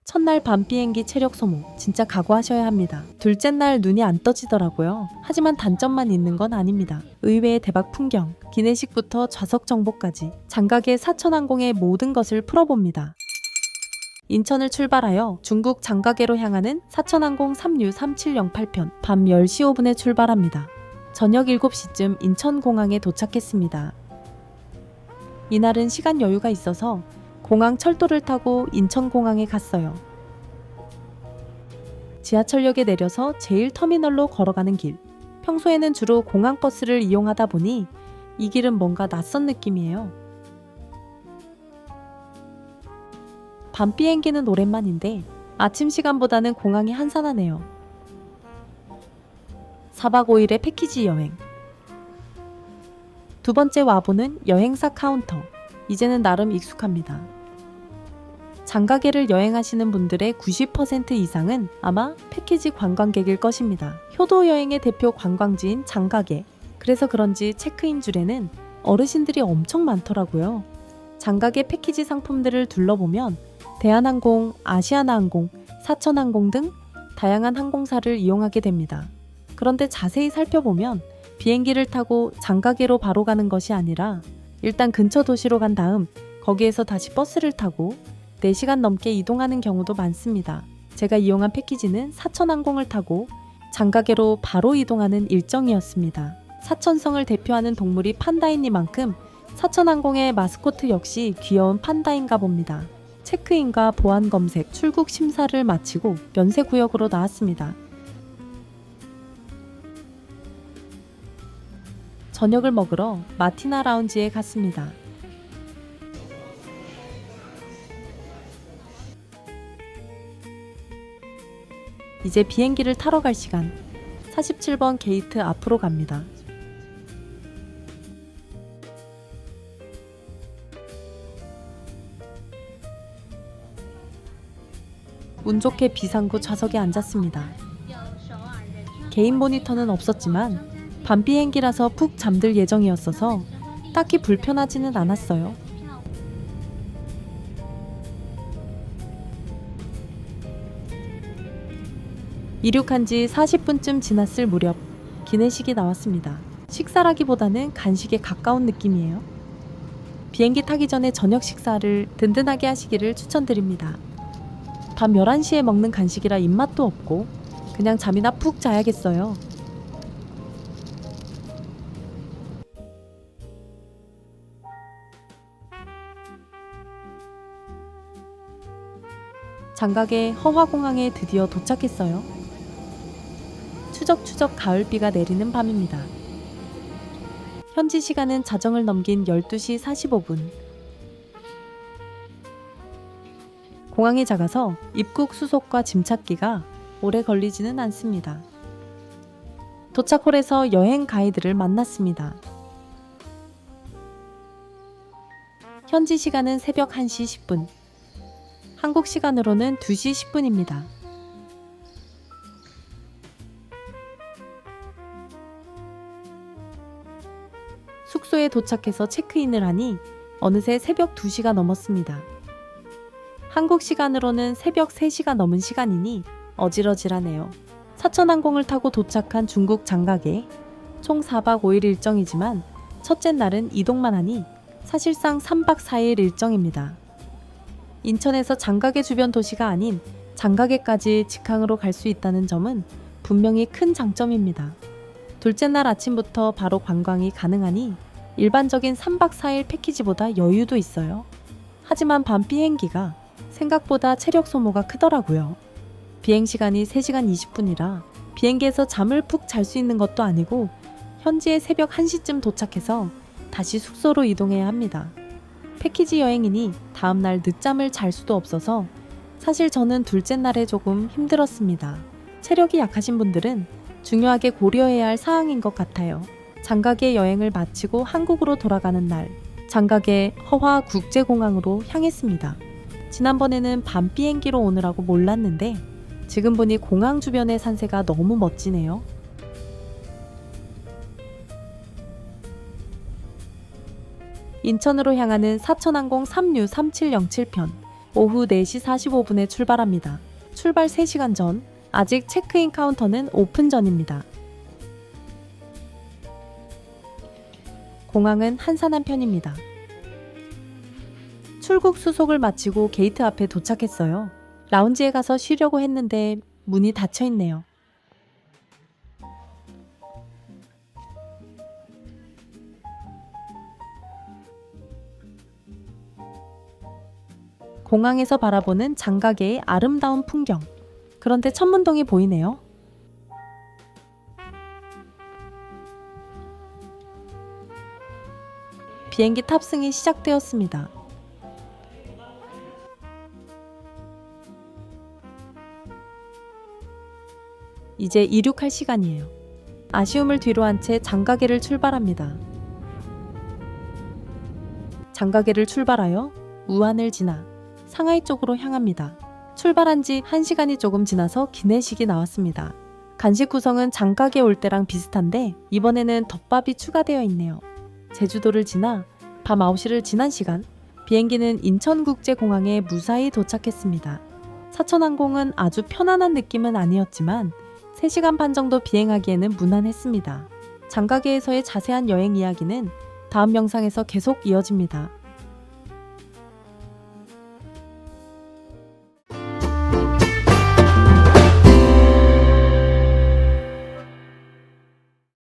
첫날 밤 비행기 체력 소모 진짜 각오하셔야 합니다. 둘째 날 눈이 안 떠지더라고요. 하지만 단점만 있는 건 아닙니다. 의외의 대박 풍경, 기내식부터 좌석 정보까지 장각의 사천항공의 모든 것을 풀어봅니다. 인천을 출발하여 중국 장가계로 향하는 사천항공 3U3708편 밤 10시 5분에 출발합니다. 저녁 7시쯤 인천공항에 도착했습니다. 이날은 시간 여유가 있어서 공항 철도를 타고 인천공항에 갔어요. 지하철역에 내려서 제1터미널로 걸어가는 길. 평소에는 주로 공항버스를 이용하다 보니 이 길은 뭔가 낯선 느낌이에요. 밤 비행기는 오랜만인데 아침 시간보다는 공항이 한산하네요. 4박 5일의 패키지 여행. 두 번째 와보는 여행사 카운터. 이제는 나름 익숙합니다. 장가계를 여행하시는 분들의 90% 이상은 아마 패키지 관광객일 것입니다. 효도 여행의 대표 관광지인 장가계. 그래서 그런지 체크인 줄에는 어르신들이 엄청 많더라고요. 장가계 패키지 상품들을 둘러보면 대한항공, 아시아나항공, 사천항공 등 다양한 항공사를 이용하게 됩니다. 그런데 자세히 살펴보면 비행기를 타고 장가계로 바로 가는 것이 아니라 일단 근처 도시로 간 다음 거기에서 다시 버스를 타고 4시간 넘게 이동하는 경우도 많습니다. 제가 이용한 패키지는 사천항공을 타고 장가계로 바로 이동하는 일정이었습니다. 사천성을 대표하는 동물이 판다이니만큼 사천항공의 마스코트 역시 귀여운 판다인가 봅니다. 체크인과 보안 검색, 출국 심사를 마치고 면세구역으로 나왔습니다. 저녁을 먹으러 마티나 라운지에 갔습니다. 이제 비행기를 타러 갈 시간. 47번 게이트 앞으로 갑니다. 운 좋게 비상구 좌석에 앉았습니다. 개인 모니터는 없었지만 밤 비행기라서 푹 잠들 예정이었어서 딱히 불편하지는 않았어요. 이륙한 지 40분쯤 지났을 무렵 기내식이 나왔습니다. 식사라기보다는 간식에 가까운 느낌이에요. 비행기 타기 전에 저녁 식사를 든든하게 하시기를 추천드립니다. 밤 11시에 먹는 간식이라 입맛도 없고 그냥 잠이나 푹 자야겠어요. 장각의 허화공항에 드디어 도착했어요. 추적추적 가을비가 내리는 밤입니다. 현지 시간은 자정을 넘긴 12시 45분. 공항이 작아서 입국 수속과 짐 찾기가 오래 걸리지는 않습니다. 도착홀에서 여행 가이드를 만났습니다. 현지 시간은 새벽 1시 10분. 한국 시간으로는 2시 10분입니다. 숙소에 도착해서 체크인을 하니 어느새 새벽 2시가 넘었습니다. 한국 시간으로는 새벽 3시가 넘은 시간이니 어질어질하네요. 사천항공을 타고 도착한 중국 장가계. 총 4박 5일 일정이지만 첫째 날은 이동만 하니 사실상 3박 4일 일정입니다. 인천에서 장가계 주변 도시가 아닌 장가계까지 직항으로 갈 수 있다는 점은 분명히 큰 장점입니다. 둘째 날 아침부터 바로 관광이 가능하니 일반적인 3박 4일 패키지보다 여유도 있어요. 하지만 밤 비행기가 생각보다 체력 소모가 크더라고요. 비행시간이 3시간 20분이라 비행기에서 잠을 푹 잘 수 있는 것도 아니고 현지에 새벽 1시쯤 도착해서 다시 숙소로 이동해야 합니다. 패키지 여행이니 다음날 늦잠을 잘 수도 없어서 사실 저는 둘째 날에 조금 힘들었습니다. 체력이 약하신 분들은 중요하게 고려해야 할 사항인 것 같아요. 장가계 여행을 마치고 한국으로 돌아가는 날, 장가계 허화 국제공항으로 향했습니다. 지난번에는 밤 비행기로 오느라고 몰랐는데 지금 보니 공항 주변의 산세가 너무 멋지네요. 인천으로 향하는 사천항공 3U3707편 오후 4시 45분에 출발합니다. 출발 3시간 전, 아직 체크인 카운터는 오픈 전입니다. 공항은 한산한 편입니다. 출국 수속을 마치고 게이트 앞에 도착했어요. 라운지에 가서 쉬려고 했는데 문이 닫혀 있네요. 공항에서 바라보는 장가계의 아름다운 풍경. 그런데 천문동이 보이네요. 비행기 탑승이 시작되었습니다. 이제 이륙할 시간이에요. 아쉬움을 뒤로한 채 장가계를 출발합니다. 장가계를 출발하여 우한을 지나 상하이 쪽으로 향합니다. 출발한 지 1시간이 조금 지나서 기내식이 나왔습니다. 간식 구성은 장가계 올 때랑 비슷한데 이번에는 덮밥이 추가되어 있네요. 제주도를 지나 밤 9시를 지난 시간, 비행기는 인천국제공항에 무사히 도착했습니다. 사천항공은 아주 편안한 느낌은 아니었지만 3시간 반 정도 비행하기에는 무난했습니다. 장가계에서의 자세한 여행 이야기는 다음 영상에서 계속 이어집니다.